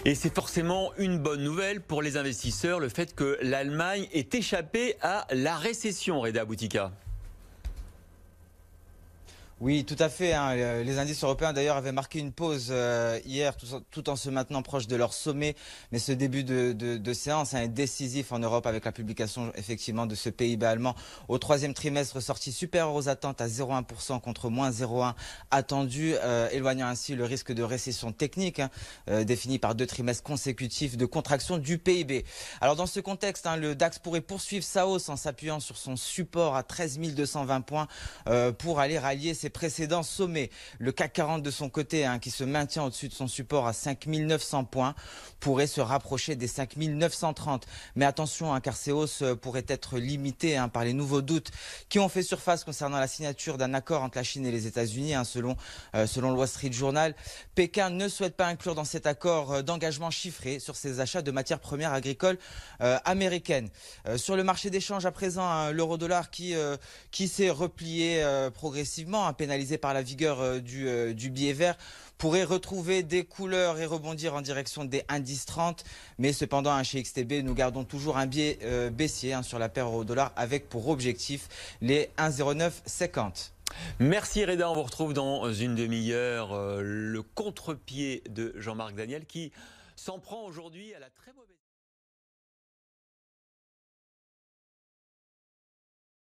Et c'est forcément une bonne nouvelle pour les investisseurs, le fait que l'Allemagne ait échappé à la récession, Reda Boutika. Oui, tout à fait, hein. Les indices européens d'ailleurs avaient marqué une pause hier tout en se maintenant proche de leur sommet. Mais ce début de séance est décisif en Europe avec la publication effectivement de ce PIB allemand au troisième trimestre sorti supérieur aux attentes à 0,1% contre moins 0,1 attendu, éloignant ainsi le risque de récession technique défini par 2 trimestres consécutifs de contraction du PIB. Alors dans ce contexte, le DAX pourrait poursuivre sa hausse en s'appuyant sur son support à 13 220 points pour aller rallier ses précédents sommets. Le CAC 40 de son côté, qui se maintient au-dessus de son support à 5 900 points, pourrait se rapprocher des 5 930. Mais attention, car ces hausses pourraient être limitées par les nouveaux doutes qui ont fait surface concernant la signature d'un accord entre la Chine et les États-Unis, selon le Wall Street Journal. Pékin ne souhaite pas inclure dans cet accord d'engagement chiffré sur ses achats de matières premières agricoles américaines. Sur le marché d'échange à présent, l'euro-dollar qui s'est replié progressivement, pénalisé par la vigueur du billet vert, pourrait retrouver des couleurs et rebondir en direction des indices 30. Mais cependant, chez XTB, nous gardons toujours un biais baissier sur la paire euro-dollar avec pour objectif les 1,0950. Merci Reda, on vous retrouve dans une demi-heure. Le contre-pied de Jean-Marc Daniel qui s'en prend aujourd'hui à la très mauvaise...